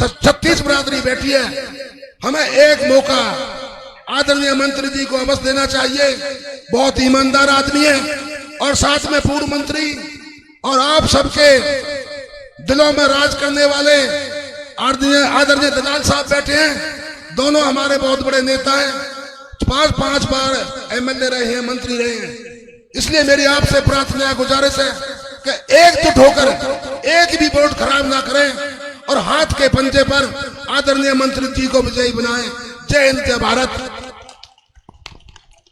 36 बिरादरी बैठी है। हमें एक मौका आदरणीय मंत्री जी को अवश्य देना चाहिए। बहुत ईमानदार आदमी है और साथ में पूर्व मंत्री और आप सबके दिलों में राज करने वाले आदरणीय दलाल साहब बैठे हैं। दोनों हमारे बहुत बड़े नेता हैं, 5 बार एमएलए रहे हैं, मंत्री रहे हैं। इसलिए मेरी आपसे प्रार्थना है, गुजारिश है कि एकजुट होकर एक भी वोट खराब ना करें और हाथ के पंजे पर आदरणीय मंत्री जी को विजयी बनाएं। जय हिंद, जय भारत।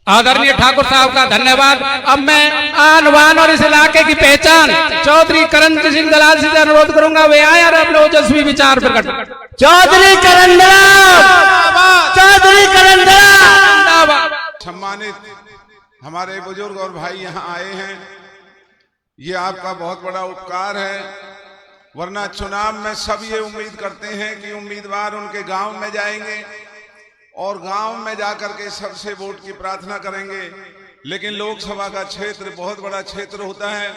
आदरणीय ठाकुर साहब का धन्यवाद। अब मैं आन बान और इस इलाके की पहचान चौधरी करण सिंह दलाल से अनुरोध करूंगा, वे आए और अपने ओजस्वी विचार प्रकट। चौधरी करण दलाल, चौधरी करण दलाल। सम्मानित हमारे बुजुर्ग और भाई यहाँ आए हैं, ये आपका बहुत बड़ा उपकार है। वरना चुनाव में सब ये उम्मीद करते हैं कि उम्मीदवार उनके गांव में जाएंगे और गांव में जाकर के सबसे वोट की प्रार्थना करेंगे। लेकिन लोकसभा का क्षेत्र बहुत बड़ा क्षेत्र होता है,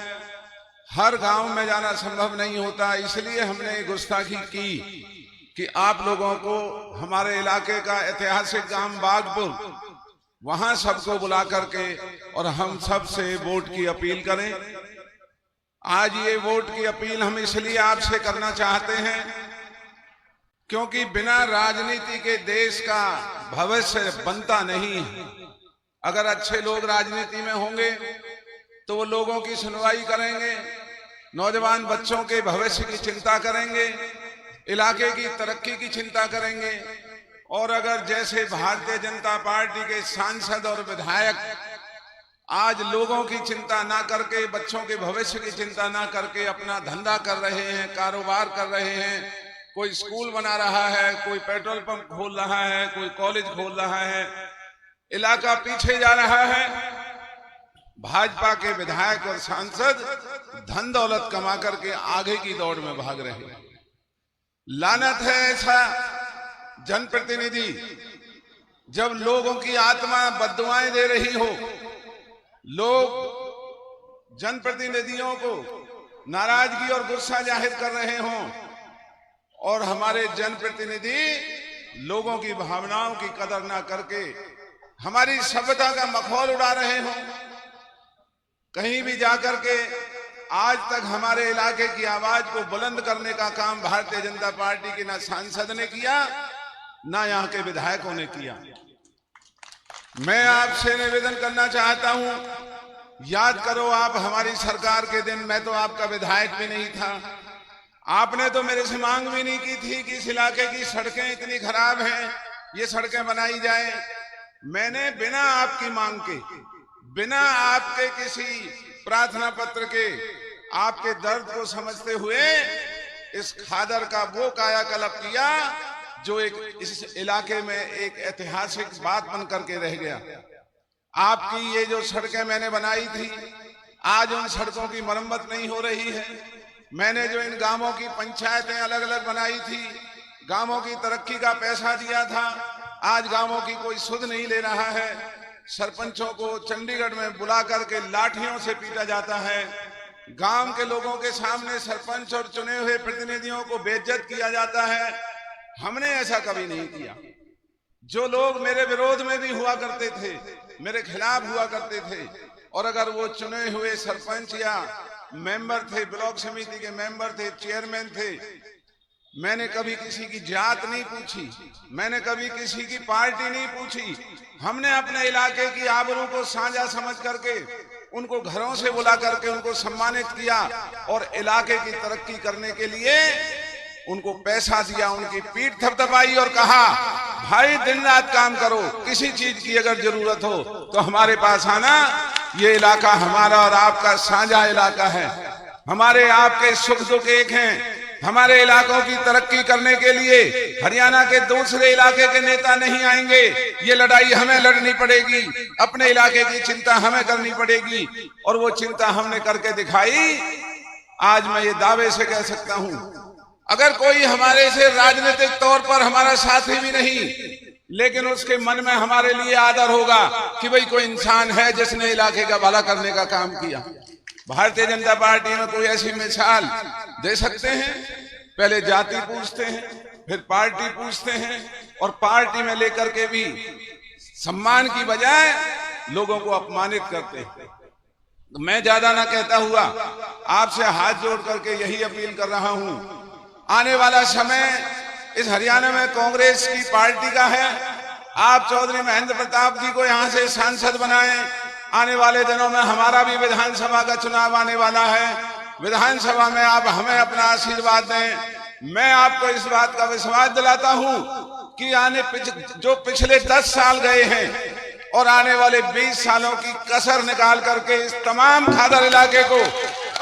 हर गांव में जाना संभव नहीं होता। इसलिए हमने गुस्ताखी की कि आप लोगों को हमारे इलाके का ऐतिहासिक गांव बागपुर, वहां सबको बुला करके और हम सब से वोट की अपील करें। आज ये वोट की अपील हम इसलिए आपसे करना चाहते हैं क्योंकि बिना राजनीति के देश का भविष्य बनता नहीं है। अगर अच्छे लोग राजनीति में होंगे तो वो लोगों की सुनवाई करेंगे, नौजवान बच्चों के भविष्य की चिंता करेंगे, इलाके की तरक्की की चिंता करेंगे। और अगर जैसे भारतीय जनता पार्टी के सांसद और विधायक आज लोगों की चिंता ना करके, बच्चों के भविष्य की चिंता ना करके अपना धंधा कर रहे हैं, कारोबार कर रहे हैं, कोई स्कूल बना रहा है, कोई पेट्रोल पंप खोल रहा है, कोई कॉलेज खोल रहा है, इलाका पीछे जा रहा है। भाजपा के विधायक और सांसद धन दौलत कमा करके आगे की दौड़ में भाग रहे हैं। लानत है ऐसा जनप्रतिनिधि जब लोगों की आत्मा बद्दुआएं दे रही हो, लोग जनप्रतिनिधियों को नाराजगी और गुस्सा जाहिर कर रहे हों और हमारे जनप्रतिनिधि लोगों की भावनाओं की कदर ना करके हमारी सभ्यता का मखौल उड़ा रहे हों। कहीं भी जाकर के आज तक हमारे इलाके की आवाज को बुलंद करने का काम भारतीय जनता पार्टी के ना सांसद ने किया, ना यहाँ के विधायकों ने किया। मैं आपसे निवेदन करना चाहता हूं, याद करो आप हमारी सरकार के दिन, मैं तो आपका विधायक भी नहीं था, आपने तो मेरे से मांग भी नहीं की थी कि इस इलाके की सड़कें इतनी खराब हैं, ये सड़कें बनाई जाए। मैंने बिना आपकी मांग के, बिना आपके किसी प्रार्थना पत्र के, आपके दर्द को समझते हुए इस खादर का वो कायाकल्प किया जो इस इलाके में एक ऐतिहासिक बात बन करके रह गया। आपकी ये जो सड़कें मैंने बनाई थी, आज उन सड़कों की मरम्मत नहीं हो रही है। मैंने जो इन गांवों की पंचायतें अलग अलग बनाई थी, गांवों की तरक्की का पैसा दिया था, आज गांवों की कोई सुध नहीं ले रहा है। सरपंचों को चंडीगढ़ में बुला करके लाठियों से पीटा जाता है। गांव के लोगों के सामने सरपंच और चुने हुए प्रतिनिधियों को बेइज्जत किया जाता है। हमने ऐसा कभी नहीं किया। जो लोग मेरे विरोध में भी हुआ करते थे, मेरे खिलाफ हुआ करते थे, और अगर वो चुने हुए सरपंच या मेंबर थे, ब्लॉक समिति के मेंबर थे, चेयरमैन थे, मैंने कभी किसी की जात नहीं पूछी, मैंने कभी किसी की पार्टी नहीं पूछी। हमने अपने इलाके की आबरू को साझा समझ करके उनको घरों से बुला करके उनको सम्मानित किया और इलाके की तरक्की करने के लिए उनको पैसा दिया, उनकी पीठ थपथपाई और कहा भाई दिन रात काम करो, किसी चीज की अगर जरूरत हो तो हमारे पास आना, ये इलाका हमारा और आपका साझा इलाका है, हमारे आपके सुख दुख एक हैं। हमारे इलाकों की तरक्की करने के लिए हरियाणा के दूसरे इलाके के नेता नहीं आएंगे, ये लड़ाई हमें लड़नी पड़ेगी, अपने इलाके की चिंता हमें करनी पड़ेगी और वो चिंता हमने करके दिखाई। आज मैं ये दावे से कह सकता हूं, अगर कोई हमारे से राजनीतिक तौर पर हमारा साथी भी नहीं, लेकिन उसके मन में हमारे लिए आदर होगा कि भाई कोई इंसान है जिसने इलाके का भला करने का काम किया। भारतीय जनता पार्टी में कोई ऐसी मिसाल दे सकते हैं? पहले जाति पूछते हैं, फिर पार्टी पूछते हैं और पार्टी में लेकर के भी सम्मान की बजाय लोगों को अपमानित करते हैं। मैं ज्यादा ना कहता हुआ आपसे हाथ जोड़ करके यही अपील कर रहा हूं, आने वाला समय इस हरियाणा में कांग्रेस की पार्टी का है। आप चौधरी महेंद्र प्रताप जी को यहां से सांसद बनाएं। आने वाले दिनों में हमारा भी विधानसभा का चुनाव आने वाला है। विधानसभा में आप हमें अपना आशीर्वाद दें। मैं आपको इस बात का विश्वास दिलाता हूं कि जो पिछले 10 साल गए हैं और आने वाले 20 सालों की कसर निकाल करके इस तमाम खादर इलाके को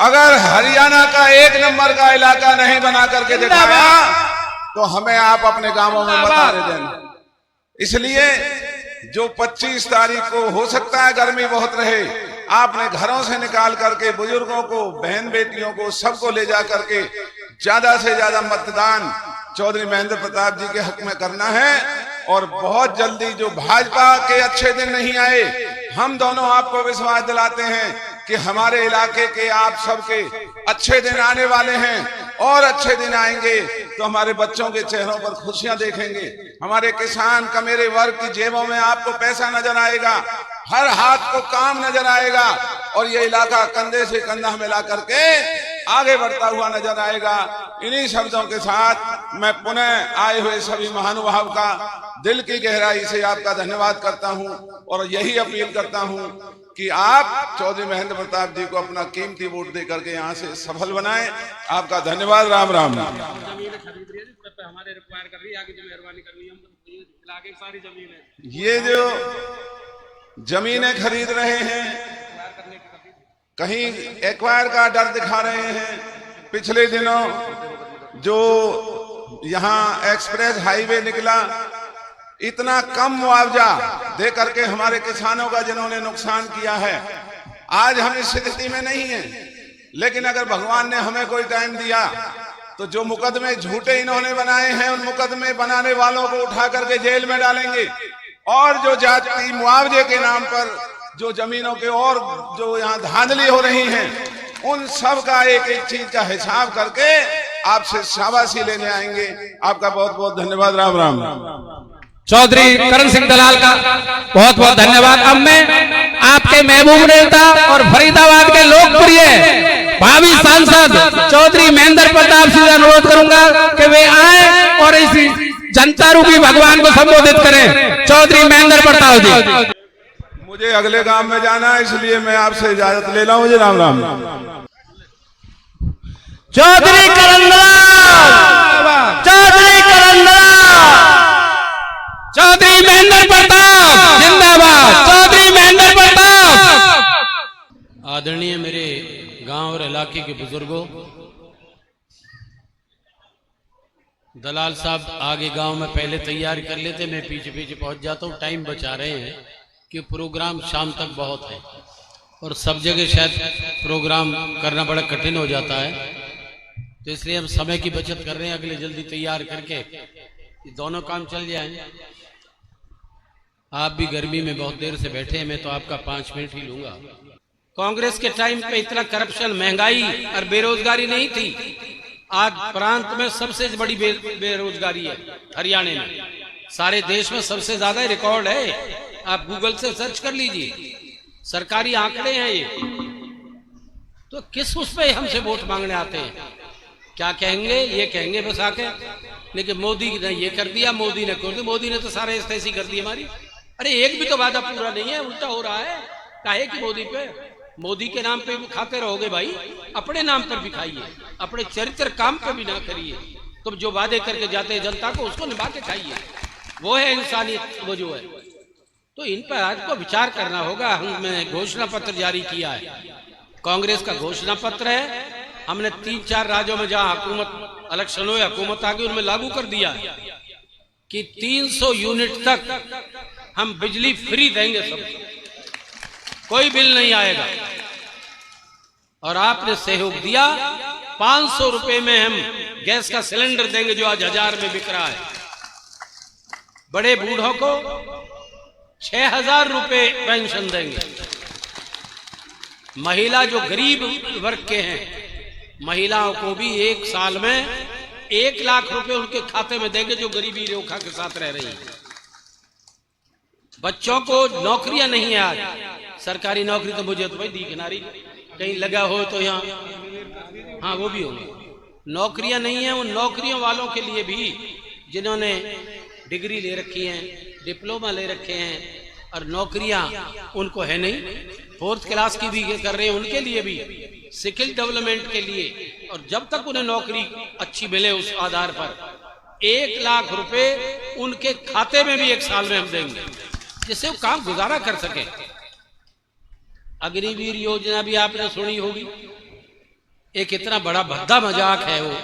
अगर हरियाणा का 1 नंबर का इलाका नहीं बना करके दिखाया तो हमें आप अपने गांवों में बता दें। इसलिए जो 25 तारीख को हो सकता है गर्मी बहुत रहे, आपने घरों से निकाल करके बुजुर्गों को, बहन बेटियों को, सबको ले जा करके ज्यादा से ज्यादा मतदान चौधरी महेंद्र प्रताप जी के हक में करना है। और बहुत जल्दी जो भाजपा के अच्छे दिन नहीं आए, हम दोनों आपको विश्वास दिलाते हैं कि हमारे इलाके के आप सबके अच्छे दिन आने वाले हैं और अच्छे दिन आएंगे तो हमारे बच्चों के चेहरों पर खुशियां देखेंगे। हमारे किसान कमेरे वर्ग की जेबों में आपको पैसा नजर आएगा, हर हाथ को काम नजर आएगा और ये इलाका कंधे से कंधा मिला करके आगे बढ़ता हुआ नजर आएगा। इन्हीं शब्दों के साथ मैं पुनः आए हुए सभी महानुभाव का दिल की गहराई से आपका धन्यवाद करता हूं और यही अपील करता हूं कि आप चौधरी महेंद्र प्रताप जी को अपना कीमती वोट दे करके यहाँ से सफल बनाएं। आपका धन्यवाद। राम राम। ये जो जमीनें खरीद रहे हैं, कहीं एक्वायर का डर दिखा रहे हैं। पिछले दिनों जो यहाँ एक्सप्रेस हाईवे निकला, इतना कम मुआवजा दे करके हमारे किसानों का जिन्होंने नुकसान किया है, आज हम इस स्थिति में नहीं है। लेकिन अगर भगवान ने हमें कोई टाइम दिया तो जो मुकदमे झूठे इन्होंने बनाए हैं, उन मुकदमे बनाने वालों को उठा करके जेल में डालेंगे और जो जाति मुआवजे के नाम पर जो जमीनों के और जो यहाँ धांधली हो रही है, उन सब का एक एक चीज का हिसाब करके आपसे शाबाशी लेने आएंगे। आपका बहुत बहुत धन्यवाद। राम राम। चौधरी करण सिंह दलाल का बहुत बहुत धन्यवाद। अब मैं आपके महबूब नेता और फरीदाबाद के लोकप्रिय भावी सांसद चौधरी महेंद्र प्रताप सिंह से अनुरोध करूंगा कि वे आए और इस जनता रूपी भगवान को संबोधित करें। चौधरी महेंद्र प्रताप जी। मुझे अगले गांव में जाना है, इसलिए मैं आपसे इजाजत ले रहा हूं। मुझे राम राम। चौधरी करंदलाल, चौधरी करंदलाल, चौधरी महेंद्र प्रताप जिंदाबाद। चौधरी महेंद्र प्रताप। आदरणीय मेरे गांव और इलाके के बुजुर्गों, दलाल साहब आगे गांव में पहले तैयार कर लेते, मैं पीछे पीछे पहुंच जाता हूं। टाइम बचा रहे हैं कि प्रोग्राम शाम तक बहुत है और सब जगह शायद प्रोग्राम करना बड़ा कठिन हो जाता है, तो इसलिए हम समय की बचत कर रहे हैं। अगले जल्दी तैयार करके ये दोनों काम चल जाए। आप भी गर्मी में बहुत देर से बैठे हैं, मैं तो आपका 5 मिनट ही लूंगा। कांग्रेस के टाइम पे इतना करप्शन, महंगाई और बेरोजगारी नहीं थी। आज प्रांत में सबसे बड़ी बेरोजगारी है हरियाणा में, सारे देश में सबसे ज्यादा रिकॉर्ड है। आप गूगल से सर्च कर लीजिए, सरकारी आंकड़े हैं ये। तो किस उस पे हमसे वोट मांगने आते हैं? क्या कहेंगे? ये कहेंगे बस आके, लेकिन मोदी ने ये कर दिया, मोदी ने कर दिया, मोदी ने तो सारे ऐसी कर दी हमारी। अरे एक भी तो वादा पूरा नहीं है, उल्टा हो रहा है। काहे कि मोदी पे, मोदी के नाम पे भी खाते रहोगे भाई, अपने नाम पर भी खाइए, अपने चरित्र काम पे भी ना करिए। तो जो वादे करके जाते हैं जनता को, उसको निभा के खाइए, वो है इंसानियत। वो जो है, तो इन पर आज को विचार करना होगा। हमने घोषणा पत्र जारी किया है, कांग्रेस का घोषणा पत्र है। हमने 3-4 राज्यों में जहां हुकूमत इलेक्शन हुए, हुकूमत आ गई, उनमें लागू कर दिया कि 300 यूनिट तक हम बिजली फ्री देंगे, सब कोई बिल नहीं आएगा। और आपने सहयोग दिया, 500 रुपए में हम गैस का सिलेंडर देंगे जो आज 1000 में बिक रहा है। बड़े बूढ़ों को 6000 रुपए पेंशन देंगे। महिला जो गरीब वर्ग के हैं, महिलाओं को भी 1 साल में 1 लाख रुपए उनके खाते में देंगे जो गरीबी रेखा के साथ रह रही है। बच्चों को नौकरियां नहीं है आज, सरकारी नौकरी तो मुझे तो भाई दी किनारी कहीं लगा हो तो यहाँ, हाँ वो भी होगी, नौकरियां नहीं है। उन नौकरियों वालों के लिए भी जिन्होंने डिग्री ले रखी है, डिप्लोमा ले रखे हैं और नौकरियां उनको है नहीं, 4th क्लास की भी कर रहे हैं, उनके लिए भी स्किल डेवलपमेंट के लिए, और जब तक उन्हें नौकरी अच्छी मिले उस आधार पर 1 लाख रुपए उनके खाते में भी 1 साल में हम देंगे, जिससे वो काम गुजारा कर सके। अग्निवीर योजना भी आपने सुनी होगी, एक इतना बड़ा भद्दा मजाक है वो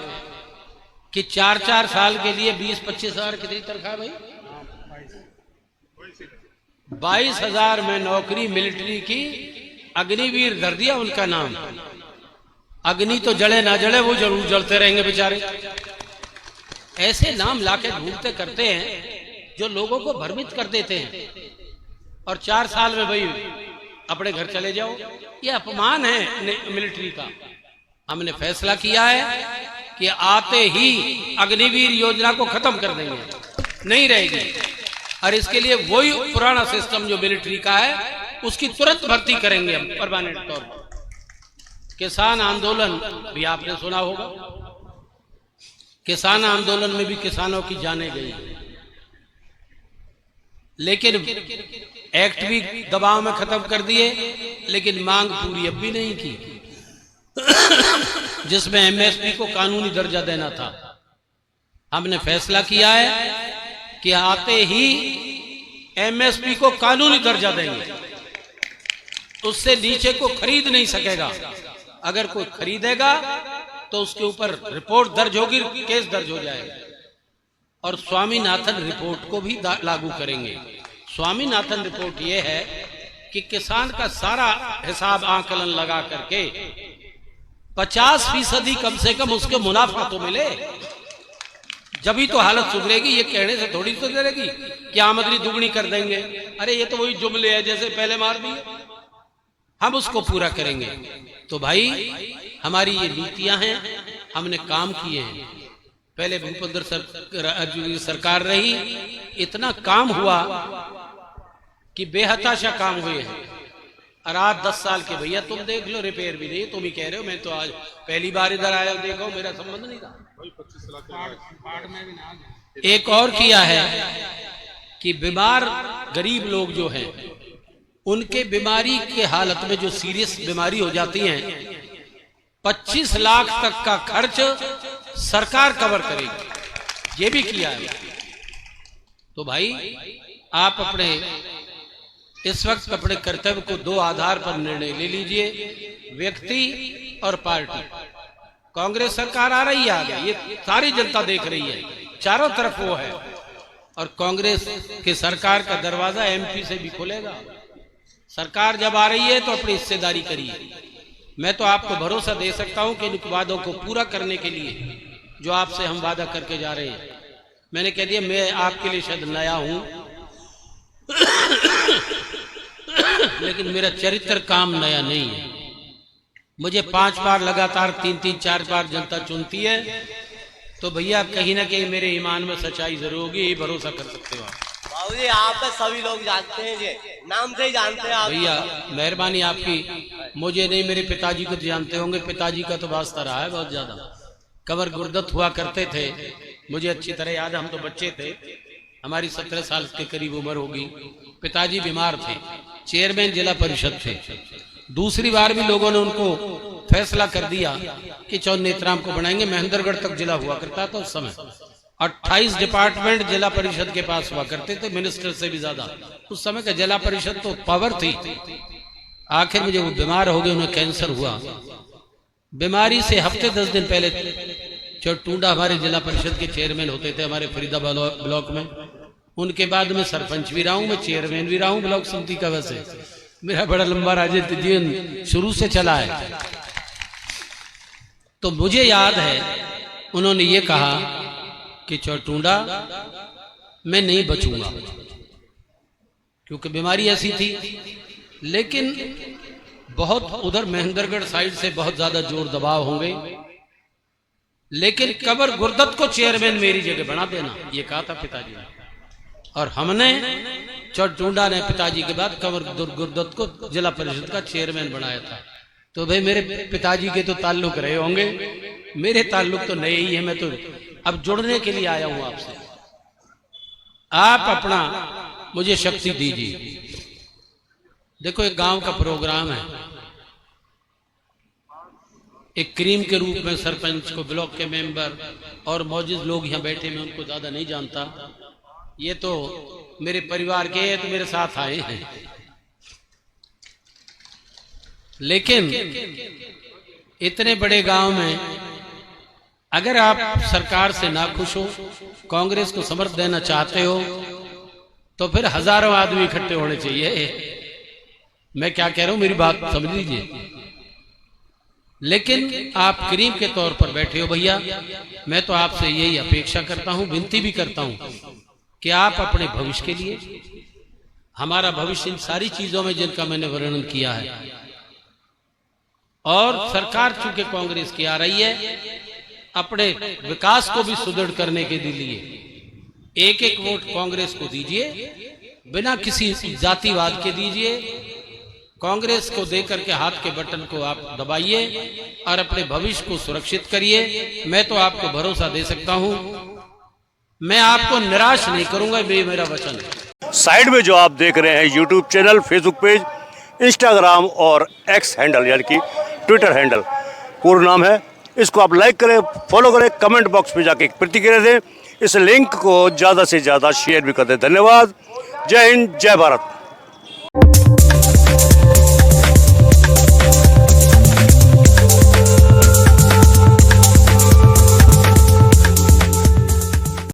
कि 4-4 साल के लिए 20-25 हजार कितनी तनख्वाह भाई, 22,000 में नौकरी मिलिट्री की, अग्निवीर धर दिया उनका नाम। अग्नि तो जले ना जले, वो जरूर जलते रहेंगे बेचारे। ऐसे नाम लाके ढूंढते करते हैं जो लोगों को भ्रमित कर देते हैं, और 4 साल में भाई अपने घर चले जाओ। ये अपमान है मिलिट्री का। हमने फैसला किया है कि आते ही अग्निवीर योजना को खत्म कर देंगे, नहीं रहेगी, और इसके लिए वही पुराना सिस्टम जो मिलिट्री का है उसकी तुरंत भर्ती करेंगे हम परमानेंट तौर पर। किसान आंदोलन भी आपने सुना होगा, किसान आंदोलन में भी किसानों की जानें गई, लेकिन एक्ट भी दबाव में खत्म कर दिए, लेकिन मांग पूरी अब भी नहीं की, जिसमें एमएसपी को कानूनी दर्जा देना था। हमने फैसला किया है कि आते ही एमएसपी को कानूनी दर्जा देंगे, उससे नीचे को खरीद नहीं सकेगा। अगर कोई खरीदेगा तो उसके ऊपर रिपोर्ट दर्ज होगी, केस दर्ज हो जाएगा, और स्वामीनाथन रिपोर्ट को भी लागू करेंगे। स्वामीनाथन रिपोर्ट यह है कि किसान का सारा हिसाब आकलन लगा करके 50% कम से कम उसके मुनाफा तो मिले, जब ही तो हालत सुधरेगी। ये कहने से थोड़ी सुधरेगी कि आमदनी दुगनी कर देंगे। अरे ये तो वही जुमले है जैसे पहले मार दिए, हम उसको पूरा करेंगे। तो भाई हमारी ये नीतियां हैं, हमने काम किए हैं। पहले भूपेंद्र सरकार रही, इतना काम हुआ कि बेहताशा काम हुए हैं। और आज 10 साल के भैया तुम देख लो, रिपेयर भी नहीं, तुम ही कह रहे हो। मैं तो आज पहली बार इधर आया, देखो मेरा संबंध नहीं था। एक और किया है कि बीमार गरीब लोग जो हैं, उनके बीमारी के हालत में जो सीरियस बीमारी हो जाती है, 25 लाख तक का खर्च सरकार कवर करेगी, ये भी किया है। तो भाई आप अपने इस वक्त अपने कर्तव्य को 2 आधार पर निर्णय ले लीजिए, व्यक्ति और पार्टी। कांग्रेस सरकार आ रही है आगे, ये सारी जनता देख रही है, चारों तरफ वो है, और कांग्रेस की सरकार का दरवाजा एमपी से भी खुलेगा। सरकार जब आ रही है तो अपनी हिस्सेदारी करिए। मैं तो आपको भरोसा दे सकता हूं कि इन वादों को पूरा करने के लिए जो आपसे हम वादा करके जा रहे हैं, मैंने कह दिया मैं आपके लिए शायद नया हूं, लेकिन मेरा चरित्र काम नया नहीं है। मुझे 5 बार लगातार 3-4 बार जनता चुनती है, तो भैया कहीं ना कहीं मेरे ईमान में सच्चाई जरूर होगी, यही भरोसा कर सकते हो आप। बाबूजी आप सभी लोग जानते हैं, ये नाम से ही जानते हैं आप। भैया मेहरबानी आपकी, मुझे नहीं मेरे पिताजी को जानते होंगे, पिताजी का तो वास्ता रहा है बहुत ज्यादा। कमर गुर्दत हुआ करते थे, मुझे अच्छी तरह याद है, हम तो बच्चे थे, हमारी 17 साल के करीब उम्र होगी। पिताजी बीमार थे, चेयरमैन जिला परिषद थे। दूसरी बार भी लोगों ने उनको फैसला कर दिया कि चौन नेत्राम को बनाएंगे। महेंद्रगढ़ तक जिला हुआ करता था उस समय, 28 डिपार्टमेंट जिला परिषद के पास हुआ करते थे, मिनिस्टर से भी ज्यादा। उस समय का जिला परिषद तो पावर थी। आखिर में जब वो बीमार हो गए, उन्हें कैंसर हुआ। बीमारी से हफ्ते 10 दिन पहले चौटूंडा हमारे जिला परिषद के चेयरमैन होते थे हमारे फरीदाबाद ब्लॉक में। उनके बाद में सरपंच भी रहा हूं, मैं चेयरमैन भी रहा हूं ब्लॉक समिति का। वैसे मेरा बड़ा लंबा राजनीतिक जीवन शुरू से चला है। तो मुझे याद है उन्होंने ये कहा कि चौटूंडा मैं नहीं बचूंगा, क्योंकि बीमारी ऐसी थी। लेकिन बहुत उधर महेंद्रगढ़ साइड से बहुत ज्यादा जोर दबाव होंगे, लेकिन कबर गुरदत को चेयरमैन मेरी जगह बना देना, ये कहा था पिताजी ने। और हमने चौटूंडा ने पिताजी के बाद कबर गुरदत को जिला परिषद का चेयरमैन बनाया था। तो भाई मेरे पिताजी के तो ताल्लुक रहे होंगे, मेरे ताल्लुक तो नए ही है। मैं तो अब जुड़ने के लिए आया हूं आपसे। आप अपना मुझे शक्ति दीजिए। देखो एक गांव का प्रोग्राम है, एक क्रीम के रूप में सरपंच को, ब्लॉक के मेंबर और मौजूद लोग यहाँ बैठे, मैं उनको ज्यादा नहीं जानता, ये तो मेरे परिवार के, तो मेरे साथ आए हैं। लेकिन इतने बड़े गांव में अगर आप सरकार से नाखुश हो, कांग्रेस को समर्थन देना चाहते हो, तो फिर हजारों आदमी इकट्ठे होने चाहिए। मैं क्या कह रहा हूं, मेरी बात समझ लीजिए। लेकिन आप करीम के तौर पर बैठे हो भैया, मैं तो आपसे यही अपेक्षा करता हूं, विनती भी करता हूं कि आप अपने भविष्य के लिए, हमारा भविष्य इन सारी चीजों में जिनका मैंने वर्णन किया है, और सरकार चूंकि कांग्रेस की आ रही है, अपने विकास को भी सुदृढ़ करने के लिए एक एक वोट कांग्रेस को दीजिए, बिना किसी जातिवाद के दीजिए। कांग्रेस को देकर के हाथ के बटन को आप दबाइए और अपने भविष्य को सुरक्षित करिए। मैं तो आपको भरोसा दे सकता हूं, मैं आपको निराश नहीं करूंगा, ये मेरा वचन है। साइड में जो आप देख रहे हैं YouTube channel, Facebook page, Instagram और एक्स हैंडल यानी कि ट्विटर हैंडल, पूर्ण नाम है, इसको आप लाइक करें, फॉलो करें, कमेंट बॉक्स में जाके प्रतिक्रिया दें, इस लिंक को ज़्यादा से ज़्यादा शेयर भी कर दें। धन्यवाद। जय हिंद, जय भारत।